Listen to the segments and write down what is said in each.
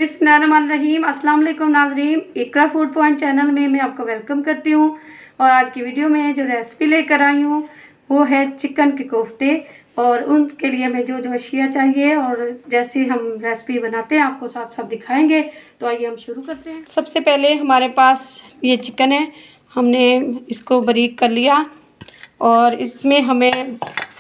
बिस्मिल्लाहिर्रहमानिर्रहीम। अस्सलाम वालेकुम नाज़रीन, इकरा फूड पॉइंट चैनल में मैं आपको वेलकम करती हूँ। और आज की वीडियो में जो रेसिपी लेकर आई हूँ वो है चिकन के कोफ्ते। और उनके लिए हमें जो जो अशिया चाहिए और जैसे हम रेसिपी बनाते हैं आपको साथ साथ दिखाएंगे। तो आइए हम शुरू करते हैं। सबसे पहले हमारे पास ये चिकन है, हमने इसको बारीक कर लिया और इसमें हमें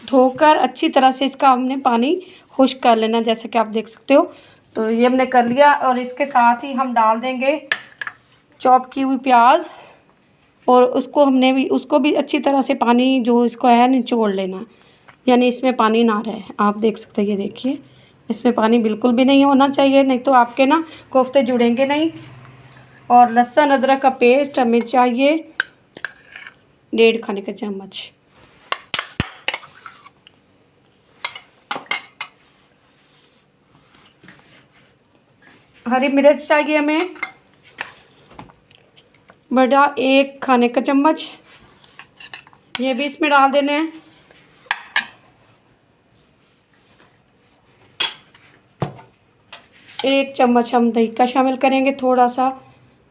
धोकर अच्छी तरह से इसका हमने पानी खुश्क कर लेना, जैसे कि आप देख सकते हो। तो ये हमने कर लिया और इसके साथ ही हम डाल देंगे चॉप की हुई प्याज और उसको भी अच्छी तरह से पानी जो इसको है निचोड़ लेना, यानी इसमें पानी ना रहे। आप देख सकते हैं, ये देखिए इसमें पानी बिल्कुल भी नहीं होना चाहिए, नहीं तो आपके ना कोफ्ते जुड़ेंगे नहीं। और लहसुन अदरक का पेस्ट हमें चाहिए 1.5 खाने का चम्मच। हरी मिर्च चाहिए हमें बड़ा 1 खाने का चम्मच, ये भी इसमें डाल देने हैं। एक चम्मच हम दही का शामिल करेंगे, थोड़ा सा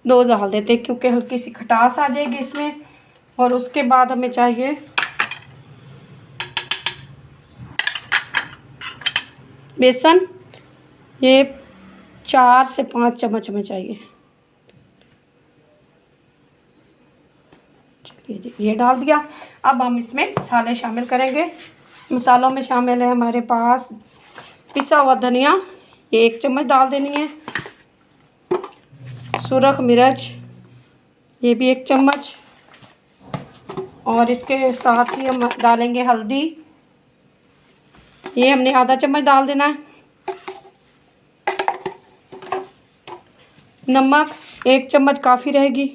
2 डाल देते हैं क्योंकि हल्की सी खटास आ जाएगी इसमें। और उसके बाद हमें चाहिए बेसन, ये 4 से 5 चम्मच हमें चाहिए। ये डाल दिया। अब हम इसमें मसाले शामिल करेंगे। मसालों में शामिल है हमारे पास पिसा हुआ धनिया, ये 1 चम्मच डाल देनी है। सुरख मिर्च, ये भी 1 चम्मच। और इसके साथ ही हम डालेंगे हल्दी, ये हमने आधा चम्मच डाल देना है। नमक 1 चम्मच काफ़ी रहेगी।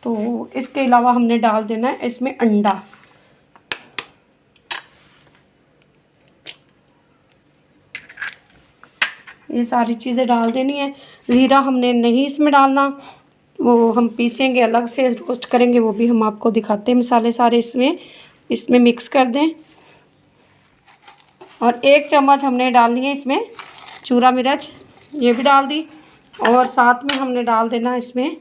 तो इसके अलावा हमने डाल देना है इसमें अंडा। ये सारी चीज़ें डाल देनी है। ज़ीरा हमने नहीं इसमें डालना, वो हम पीसेंगे अलग से, रोस्ट करेंगे, वो भी हम आपको दिखाते हैं। मसाले सारे इसमें मिक्स कर दें। और 1 चम्मच हमने डालनी है इसमें चूरा मिर्च, ये भी डाल दी। और साथ में हमने डाल देना इसमें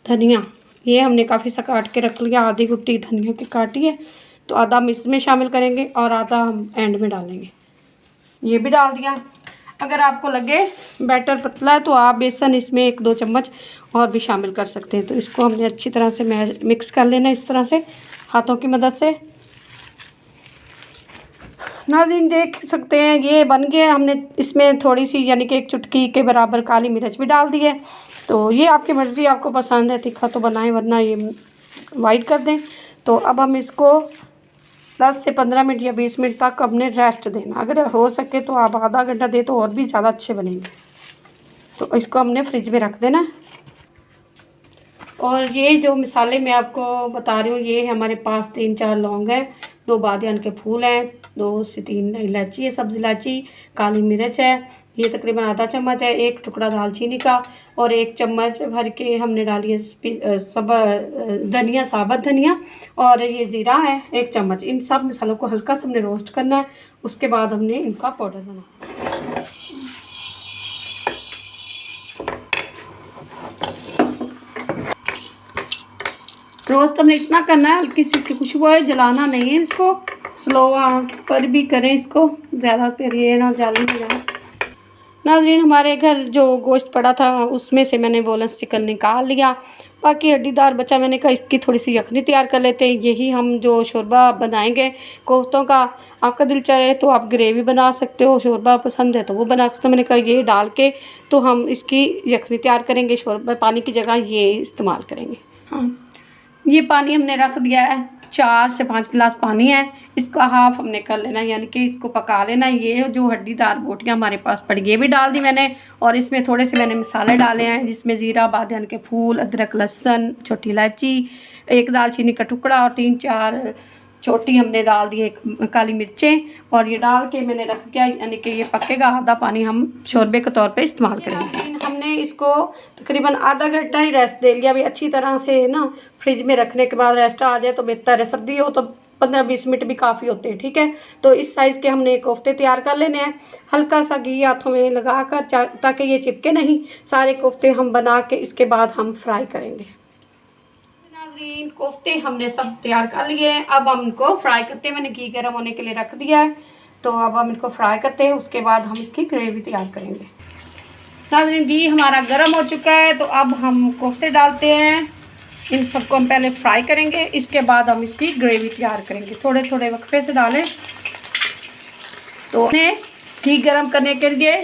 धनिया, ये हमने काफ़ी सा काट के रख लिया, आधी गुट्टी धनिया की काटी है। तो आधा हम इसमें शामिल करेंगे और आधा हम एंड में डालेंगे, ये भी डाल दिया। अगर आपको लगे बैटर पतला है तो आप बेसन इसमें 1-2 चम्मच और भी शामिल कर सकते हैं। तो इसको हमने अच्छी तरह से मिक्स कर लेना इस तरह से हाथों की मदद से। नाज़रीन देख सकते हैं ये बन गया। हमने इसमें थोड़ी सी यानी कि 1 चुटकी के बराबर काली मिर्च भी डाल दी है। तो ये आपकी मर्ज़ी, आपको पसंद है तीखा तो बनाएं, वरना ये वाइट कर दें। तो अब हम इसको 10 से 15 मिनट या 20 मिनट तक अपने रेस्ट देना। अगर हो सके तो आप आधा घंटा दे तो और भी ज़्यादा अच्छे बनेंगे। तो इसको हमने फ्रिज में रख देना। और ये जो मसाले मैं आपको बता रही हूँ, ये हमारे पास 3-4 लौंग हैं, 2 बादियान के फूल हैं, 2 से 3 इलायची है, सब्ज़ इलायची, काली मिर्च है, ये तकरीबन आधा चम्मच है, 1 टुकड़ा दालचीनी का और 1 चम्मच भर के हमने डाली है सब धनिया, साबुत धनिया। और ये ज़ीरा है 1 चम्मच। इन सब मसालों को हल्का सा हमने रोस्ट करना है, उसके बाद हमने इनका पाउडर बनाना। रोस्ट हमने इतना करना है हल्की सी इसकी खुशबू है, जलाना नहीं है इसको, स्लो पर भी करें इसको, ज़्यादा फिर ये ना जल नहीं जाए। नाज़रीन हमारे घर जो गोश्त पड़ा था उसमें से मैंने बोनस चिकन निकाल लिया, बाकी हड्डीदार बचा। मैंने कहा इसकी थोड़ी सी यखनी तैयार कर लेते हैं। यही हम जो शोरबा बनाएंगे कोफ्तों का, आपका दिल चाहे तो आप ग्रेवी बना सकते हो, शोरबा पसंद है तो वो बना सकते हो। मैंने कहा ये डाल के तो हम इसकी यखनी तैयार करेंगे, शोरबा पानी की जगह ये इस्तेमाल करेंगे। हाँ, ये पानी हमने रख दिया है, 4 से 5 गिलास पानी है, इसका हाफ हमने कर लेना, यानी कि इसको पका लेना। ये जो हड्डीदार बोटियाँ हमारे पास पड़ी ये भी डाल दी मैंने। और इसमें थोड़े से मैंने मसाले डाले हैं, जिसमें ज़ीरा, बादियान के फूल, अदरक, लहसुन, छोटी इलायची, 1 दालचीनी का टुकड़ा और 3-4 छोटी हमने डाल दी काली मिर्चें। और ये डाल के मैंने रख दिया, यानी कि ये पकेगा। आधा पानी हम शोरबे के तौर पे इस्तेमाल करेंगे। हमने इसको तकरीबन आधा घंटा ही रेस्ट दे लिया। अभी अच्छी तरह से ना फ्रिज में रखने के बाद रेस्ट आ जाए तो बेहतर है। सर्दी हो तो 15-20 मिनट भी काफ़ी होते हैं। ठीक है, तो इस साइज़ के हमने कोफ्ते तैयार कर लेने हैं। हल्का सा घी हाथों में लगा कर ताकि ये चिपके नहीं। सारे कोफ्ते हम बना के इसके बाद हम फ्राई करेंगे। नाज़रीन, कोफ्ते हमने सब तैयार कर लिए हैं। अब हम इनको फ्राई करते हैं। मैंने घी गर्म होने के लिए रख दिया है, तो अब हम इनको फ्राई करते हैं। उसके बाद हम इसकी ग्रेवी तैयार करेंगे। नाज़रीन, घी हमारा गर्म हो चुका है, तो अब हम कोफ्ते डालते हैं। इन सबको हम पहले फ्राई करेंगे, इसके बाद हम इसकी ग्रेवी तैयार करेंगे। थोड़े थोड़े वक्फे से डालें। तो घी गर्म करने के लिए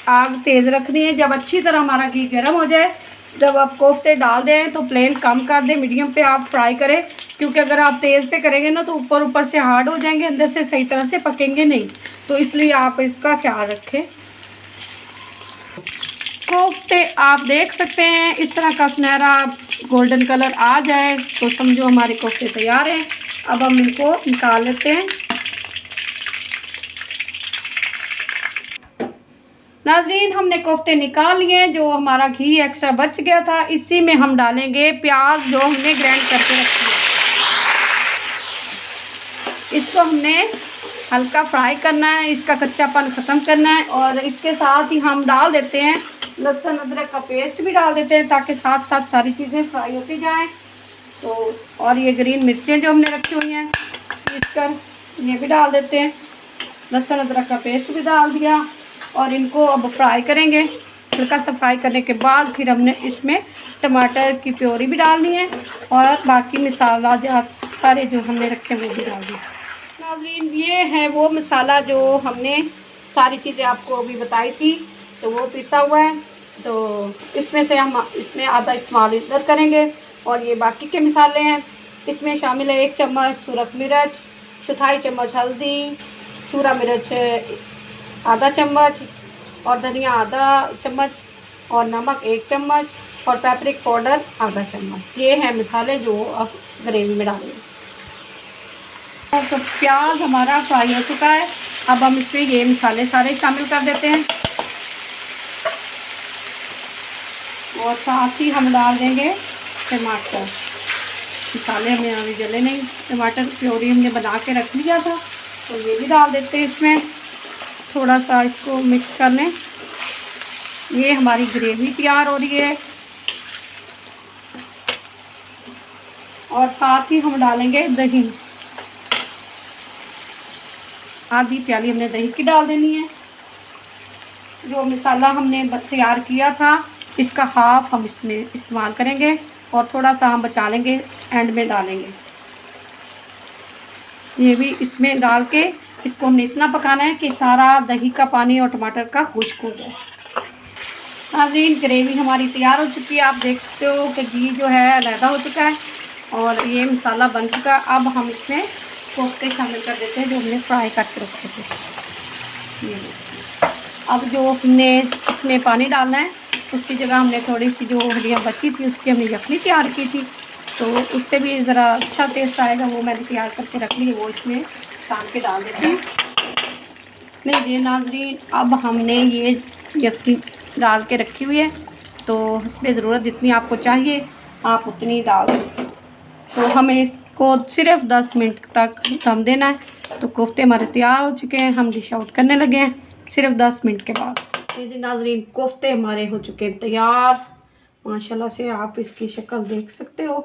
आग तेज़ रखनी है। जब अच्छी तरह हमारा घी गर्म हो जाए, जब आप कोफ्ते डाल दें तो फ्लेम कम कर दें, मीडियम पे आप फ्राई करें, क्योंकि अगर आप तेज़ पे करेंगे ना तो ऊपर ऊपर से हार्ड हो जाएंगे, अंदर से सही तरह से पकेंगे नहीं। तो इसलिए आप इसका ख्याल रखें। कोफ्ते आप देख सकते हैं इस तरह का सुनहरा गोल्डन कलर आ जाए तो समझो हमारे कोफ्ते तैयार हैं। अब हम इनको निकाल लेते हैं। नाज़रीन, हमने कोफ्ते निकाल लिए। जो हमारा घी एक्स्ट्रा बच गया था, इसी में हम डालेंगे प्याज जो हमने ग्राइंड करके रखी है। इसको हमने हल्का फ्राई करना है, इसका कच्चापन ख़त्म करना है। और इसके साथ ही हम डाल देते हैं लहसुन अदरक का पेस्ट भी डाल देते हैं, ताकि साथ साथ सारी चीज़ें फ्राई होती जाएं। तो और ये ग्रीन मिर्चें जो हमने रखी हुई हैं पीसकर, ये भी डाल देते हैं। लहसुन अदरक का पेस्ट भी डाल दिया और इनको अब फ्राई करेंगे। हल्का सा फ्राई करने के बाद फिर हमने इसमें टमाटर की प्योरी भी डालनी है और बाकी मसाला जात सारे जो हमने रखे वो भी डाल दिए। नाज़रीन, ये है वो मसाला जो हमने सारी चीज़ें आपको अभी बताई थी, तो वो पिसा हुआ है। तो इसमें से हम इसमें आधा इस्तेमाल इधर करेंगे और ये बाकी के मसाले हैं। इसमें शामिल है 1 चम्मच सूरख मिर्च, 1/4 चम्मच हल्दी, चूरा मिर्च आधा चम्मच और धनिया आधा चम्मच और नमक 1 चम्मच और पेपरिक पाउडर आधा चम्मच। ये है मसाले जो अब ग्रेवी में डालेंगे। तो प्याज हमारा फ्राई हो चुका है। अब हम इसमें ये मसाले सारे शामिल कर देते हैं और साथ ही हम डाल देंगे टमाटर। मसाले हमें अभी जले नहीं, टमाटर प्योरी हमने बना के रख लिया था, तो ये भी डाल देते हैं इसमें। थोड़ा सा इसको मिक्स कर लें। ये हमारी ग्रेवी तैयार हो रही है और साथ ही हम डालेंगे दही। आधी प्याली हमने दही की डाल देनी है। जो मसाला हमने तैयार किया था इसका हाफ हम इसमें इस्तेमाल करेंगे और थोड़ा सा हम बचा लेंगे, एंड में डालेंगे। ये भी इसमें डाल के इसको हमने इतना पकाना है कि सारा दही का पानी और टमाटर का खुश्क हो जाए। नाज़रीन, ग्रेवी हमारी तैयार हो चुकी है। आप देख सकते हो कि घी जो है अलहदा हो चुका है और ये मसाला बन चुका है। अब हम इसमें कोफ्ते शामिल कर देते हैं जो हमने फ्राई करके रखे थे। अब जो हमने इसमें पानी डालना है, उसकी जगह हमने थोड़ी सी जो हड्डियाँ बची थी उसकी हमने यखनी तैयार की थी, तो उससे भी ज़रा अच्छा टेस्ट आएगा। वो मैंने तैयार करके रख ली, वो इसमें डाल के डाल देते हैं। नहीं नाज़रीन, अब हमने ये यखनी डाल के रखी हुई है, तो इसमें ज़रूरत जितनी आपको चाहिए आप उतनी डाल दें। तो हमें इसको सिर्फ 10 मिनट तक दम देना है। तो कोफ्ते हमारे तैयार हो चुके हैं, हम डिश आउट करने लगे हैं सिर्फ 10 मिनट के बाद। जी नाज़रीन, कोफ्ते हमारे हो चुके हैं तैयार। माशाल्लाह से आप इसकी शक्ल देख सकते हो।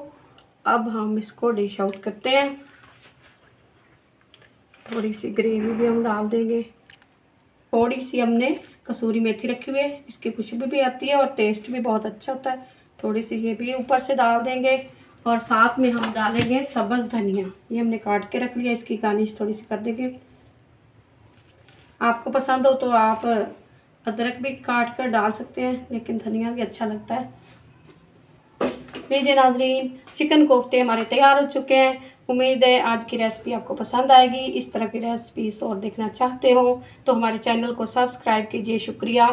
अब हम इसको डिश आउट करते हैं। थोड़ी सी ग्रेवी भी हम डाल देंगे। थोड़ी सी हमने कसूरी मेथी रखी हुई है, इसकी खुशबू भी आती है और टेस्ट भी बहुत अच्छा होता है। थोड़ी सी ये भी ऊपर से डाल देंगे और साथ में हम डालेंगे सब्ज़ धनिया। ये हमने काट के रख लिया, इसकी गार्निश थोड़ी सी कर देंगे। आपको पसंद हो तो आप अदरक भी काट कर डाल सकते हैं, लेकिन धनिया भी अच्छा लगता है। लीजिए नाज़रीन, चिकन कोफ्ते हमारे तैयार हो चुके हैं। उम्मीद है आज की रेसिपी आपको पसंद आएगी। इस तरह की रेसिपीज़ और देखना चाहते हो तो हमारे चैनल को सब्सक्राइब कीजिए। शुक्रिया।